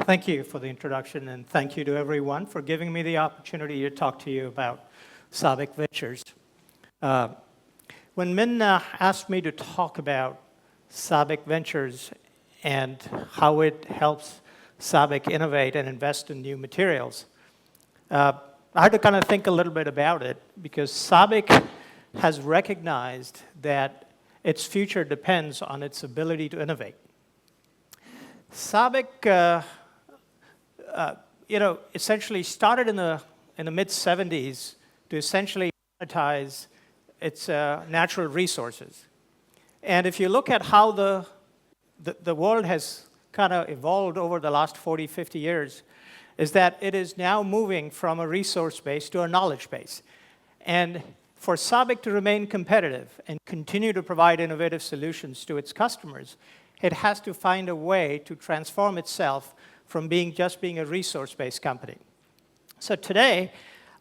Thank you for the introduction, and thank you to everyone for giving me the opportunity to talk to you about SABIC Ventures. When Min asked me to talk about SABIC Ventures and how it helps SABIC innovate and invest in new materials, I had to kind of think a little bit about it because SABIC has recognized that its future depends on its ability to innovate. SABIC, essentially started in the mid-'70s to essentially monetize its natural resources. And if you look at how the world has kind of evolved over the last 40, 50 years, is that it is now moving from a resource base to a knowledge base. And for SABIC to remain competitive and continue to provide innovative solutions to its customers, it has to find a way to transform itself from just being a resource-based company. So today,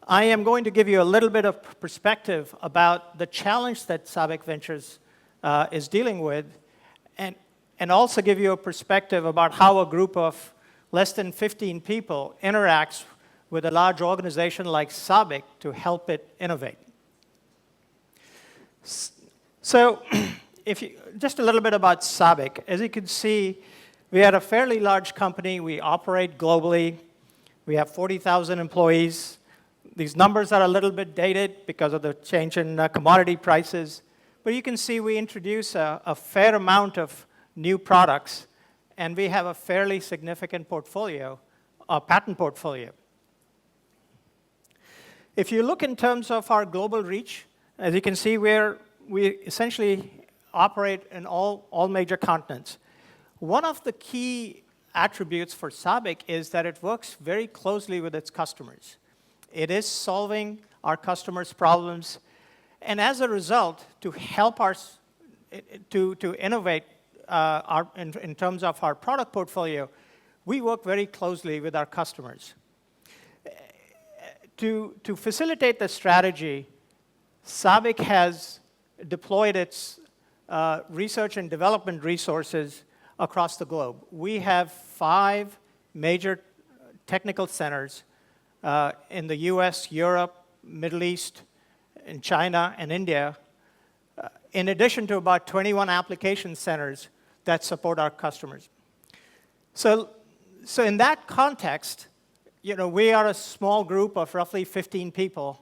I am going to give you a little bit of perspective about the challenge that SABIC Ventures is dealing with, and also give you a perspective about how a group of less than 15 people interacts with a large organization like SABIC to help it innovate. So, just a little bit about SABIC. As you can see, we are a fairly large company. We operate globally. We have 40,000 employees. These numbers are a little bit dated because of the change in commodity prices. But you can see we introduce a fair amount of new products, and we have a fairly significant portfolio, a patent portfolio. If you look in terms of our global reach, as you can see, we essentially operate in all major continents. One of the key attributes for SABIC is that it works very closely with its customers. It is solving our customers' problems, and as a result, to help us to innovate in terms of our product portfolio, we work very closely with our customers. To facilitate the strategy, SABIC has deployed its research and development resources across the globe. We have 5 major technical centers in the US, Europe, Middle East, in China, and India, in addition to about 21 application centers that support our customers. So in that context, we are a small group of roughly 15 people,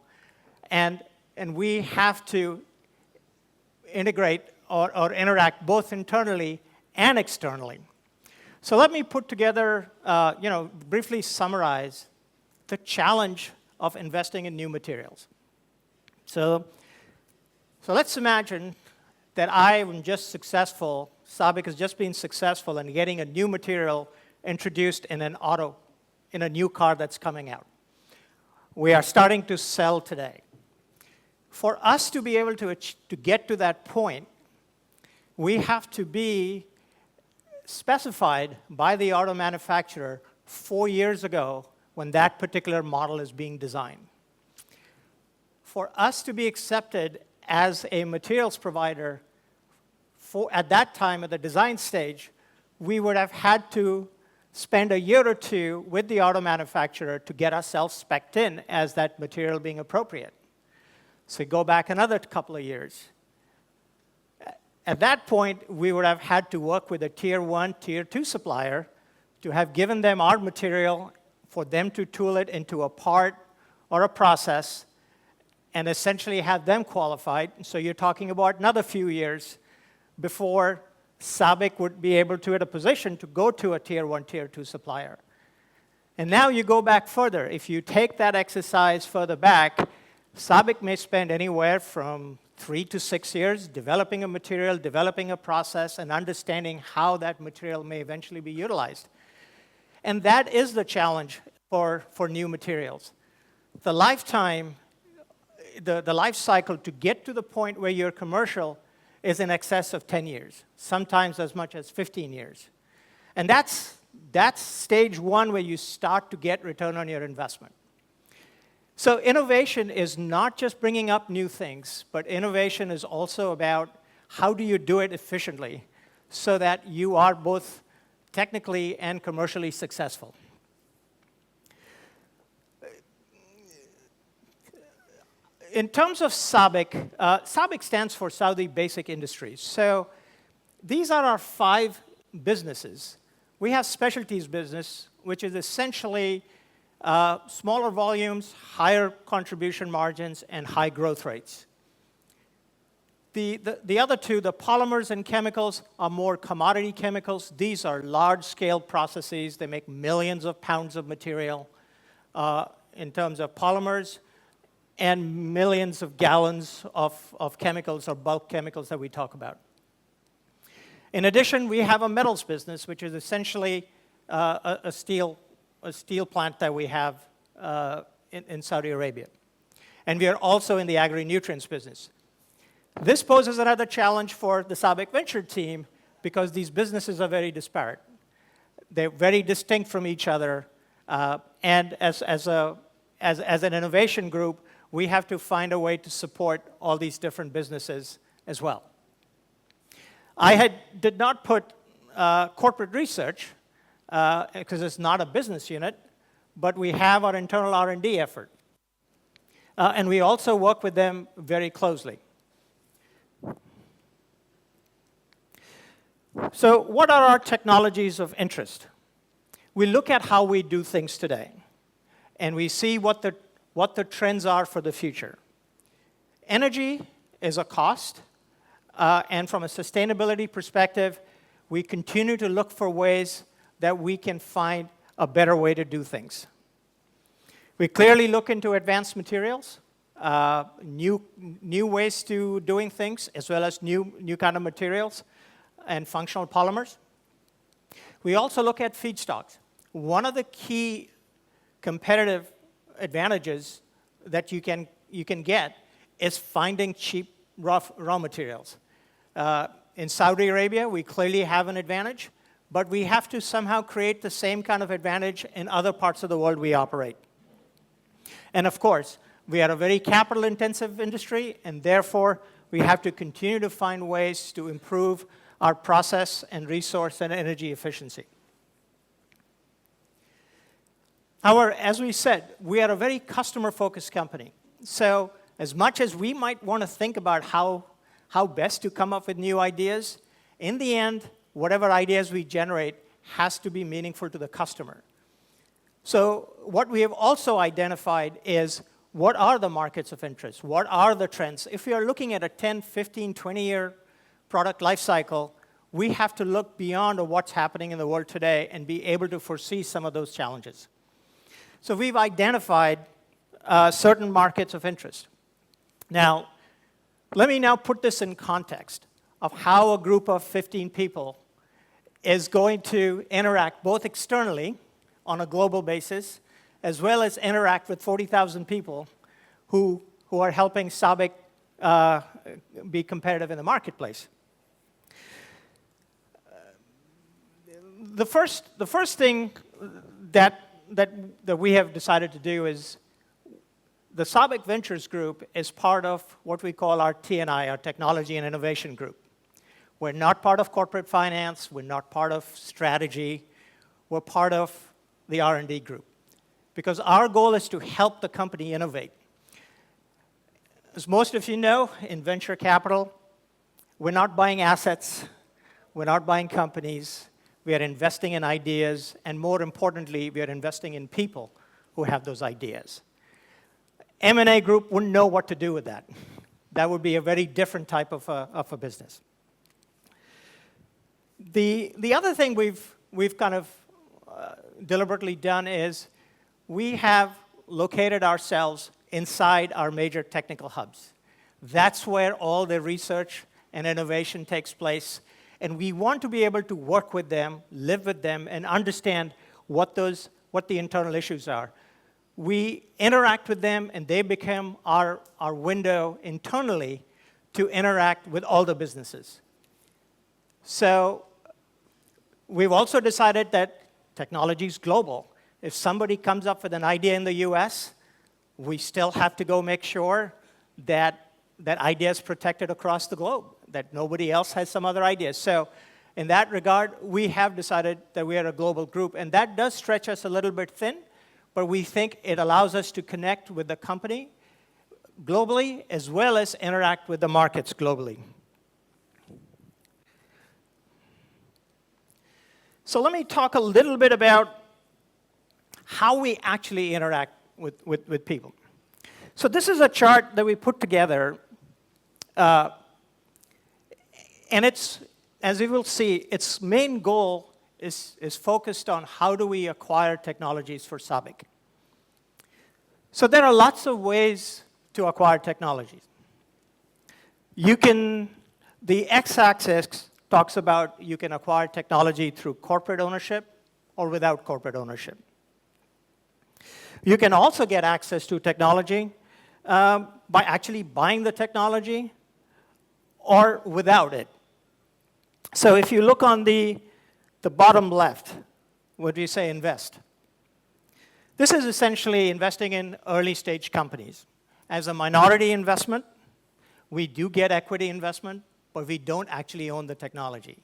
and we have to integrate or interact both internally and externally. So let me put together, briefly summarize the challenge of investing in new materials. So let's imagine that I am just successful, SABIC has just been successful in getting a new material introduced in a new car that's coming out. We are starting to sell today. For us to be able to get to that point, we have to be specified by the auto manufacturer 4 years ago when that particular model is being designed. For us to be accepted as a materials provider at that time at the design stage, we would have had to spend a year or two with the auto manufacturer to get ourselves spec'd in as that material being appropriate. So go back another couple of years. At that point, we would have had to work with a Tier 1, Tier 2 supplier to have given them our material for them to tool it into a part or a process and essentially have them qualified. So you're talking about another few years before SABIC would be able to, at a position, to go to a Tier 1, Tier 2 supplier. And now you go back further. If you take that exercise further back, SABIC may spend anywhere from 3 to 6 years developing a material, developing a process, and understanding how that material may eventually be utilized. And that is the challenge for new materials. The lifetime, the life cycle to get to the point where you're commercial is in excess of 10 years, sometimes as much as 15 years. And that's stage one where you start to get return on your investment. So innovation is not just bringing up new things, but innovation is also about how do you do it efficiently so that you are both technically and commercially successful. In terms of SABIC, SABIC stands for Saudi Basic Industries. So these are our 5 businesses. We have specialties business, which is essentially smaller volumes, higher contribution margins, and high growth rates. The other 2, the polymers and chemicals, are more commodity chemicals. These are large-scale processes. They make millions of pounds of material in terms of polymers, and millions of gallons of chemicals or bulk chemicals that we talk about. In addition, we have a metals business, which is essentially a steel plant that we have in Saudi Arabia. And we are also in the agri-nutrients business. This poses another challenge for the SABIC Venture team because these businesses are very disparate. They're very distinct from each other. And as an innovation group, we have to find a way to support all these different businesses as well. I did not put corporate research because it's not a business unit, but we have our internal R&D effort. And we also work with them very closely. So what are our technologies of interest? We look at how we do things today, and we see what the trends are for the future. Energy is a cost, and from a sustainability perspective, we continue to look for ways that we can find a better way to do things. We clearly look into advanced materials, new ways to doing things, as well as new kind of materials and functional polymers. We also look at feedstocks. One of the key competitive advantages that you can get is finding cheap raw materials. In Saudi Arabia, we clearly have an advantage, but we have to somehow create the same kind of advantage in other parts of the world we operate. And of course, we are a very capital-intensive industry, and therefore, we have to continue to find ways to improve our process and resource and energy efficiency. However, as we said, we are a very customer-focused company. So as much as we might want to think about how best to come up with new ideas, in the end, whatever ideas we generate has to be meaningful to the customer. So what we have also identified is what are the markets of interest? What are the trends? If we are looking at a 10, 15, 20-year product life cycle, we have to look beyond what's happening in the world today and be able to foresee some of those challenges. So we've identified certain markets of interest. Now, let me now put this in context of how a group of 15 people is going to interact both externally on a global basis, as well as interact with 40,000 people who are helping SABIC be competitive in the marketplace. The first thing that we have decided to do is the SABIC Ventures group is part of what we call our T&I, our Technology and Innovation Group. We're not part of corporate finance. We're not part of strategy. We're part of the R&D group, because our goal is to help the company innovate. As most of you know, in venture capital, we're not buying assets. We're not buying companies. We are investing in ideas, and more importantly, we are investing in people who have those ideas. M&A group wouldn't know what to do with that. That would be a very different type of a business. The other thing we've kind of deliberately done is we have located ourselves inside our major technical hubs. That's where all the research and innovation takes place, and we want to be able to work with them, live with them, and understand what the internal issues are. We interact with them, and they become our window internally to interact with all the businesses. So we've also decided that technology is global. If somebody comes up with an idea in the US, we still have to go make sure that that idea is protected across the globe, that nobody else has some other ideas. So in that regard, we have decided that we are a global group, and that does stretch us a little bit thin, but we think it allows us to connect with the company globally as well as interact with the markets globally. So let me talk a little bit about how we actually interact with people. So this is a chart that we put together, and it's, as you will see, its main goal is focused on how do we acquire technologies for SABIC. So there are lots of ways to acquire technologies. The x-axis talks about you can acquire technology through corporate ownership or without corporate ownership. You can also get access to technology by actually buying the technology or without it. So if you look on the bottom left, what do you say, invest? This is essentially investing in early stage companies. As a minority investment, we do get equity investment, but we don't actually own the technology.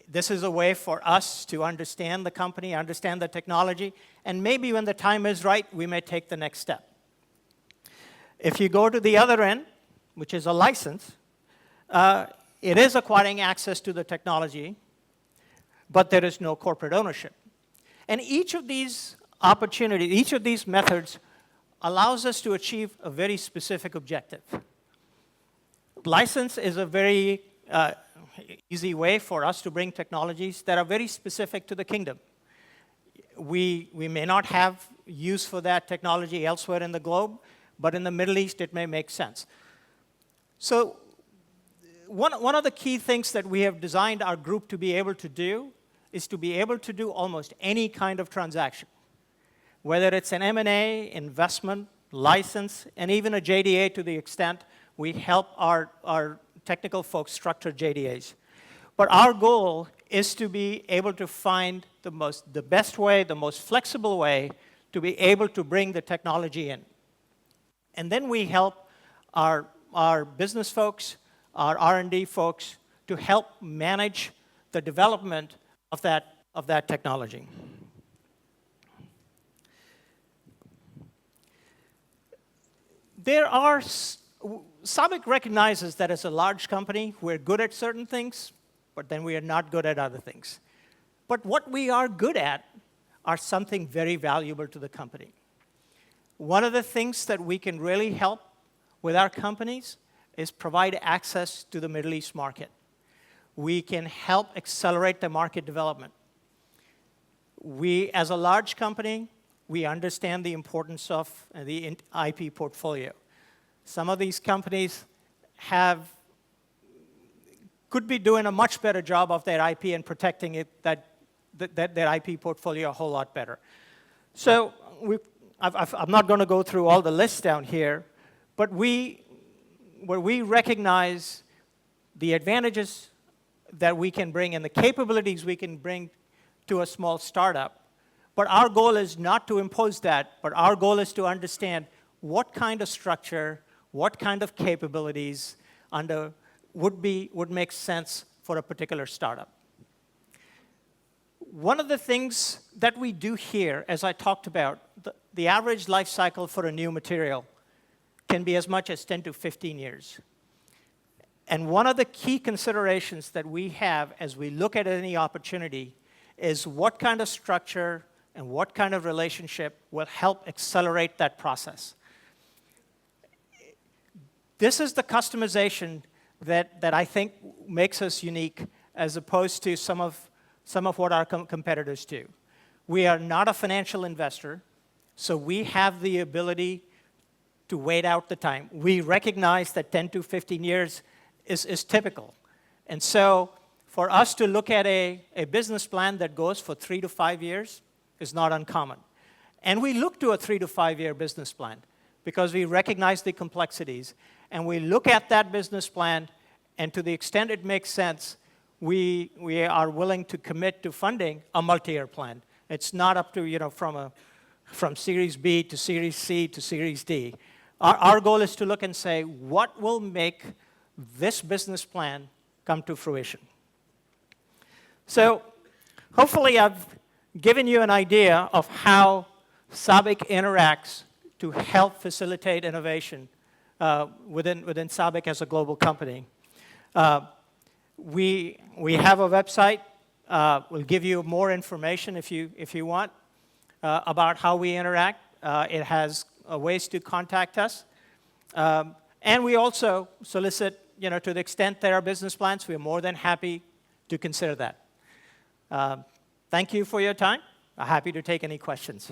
This is a way for us to understand the company, understand the technology, and maybe when the time is right, we may take the next step. If you go to the other end, which is a license, it is acquiring access to the technology, but there is no corporate ownership. And each of these opportunities, each of these methods allows us to achieve a very specific objective. License is a very easy way for us to bring technologies that are very specific to the kingdom. We may not have use for that technology elsewhere in the globe, but in the Middle East it may make sense. So one of the key things that we have designed our group to be able to do is to be able to do almost any kind of transaction, whether it's an M&A, investment, license, and even a JDA to the extent we help our technical folks structure JDAs. But our goal is to be able to find the best way, the most flexible way to be able to bring the technology in. And then we help our business folks, our R&D folks, to help manage the development of that technology. SABIC recognizes that as a large company, we're good at certain things, but then we are not good at other things. But what we are good at are something very valuable to the company. One of the things that we can really help with our companies is provide access to the Middle East market. We can help accelerate the market development. We, as a large company, we understand the importance of the IP portfolio. Some of these companies could be doing a much better job of their IP and protecting it, their IP portfolio a whole lot better. So I'm not going to go through all the lists down here, but where we recognize the advantages that we can bring and the capabilities we can bring to a small startup. But our goal is not to impose that, but our goal is to understand what kind of structure, what kind of capabilities would make sense for a particular startup. One of the things that we do here, as I talked about, the average life cycle for a new material can be as much as 10 to 15 years. And one of the key considerations that we have as we look at any opportunity is what kind of structure and what kind of relationship will help accelerate that process. This is the customization that I think makes us unique as opposed to some of what our competitors do. We are not a financial investor, so we have the ability to wait out the time. We recognize that 10 to 15 years is typical. And so for us to look at a business plan that goes for 3 to 5 years is not uncommon. And we look to a 3 to 5 year business plan because we recognize the complexities. And we look at that business plan, and to the extent it makes sense, we are willing to commit to funding a multi-year plan. It's not up to, from Series B to Series C to Series D. Our goal is to look and say, what will make this business plan come to fruition? So hopefully I've given you an idea of how SABIC interacts to help facilitate innovation within SABIC as a global company. We have a website. We'll give you more information if you want about how we interact. It has ways to contact us. And we also solicit, to the extent there are business plans, we're more than happy to consider that. Thank you for your time. I'm happy to take any questions.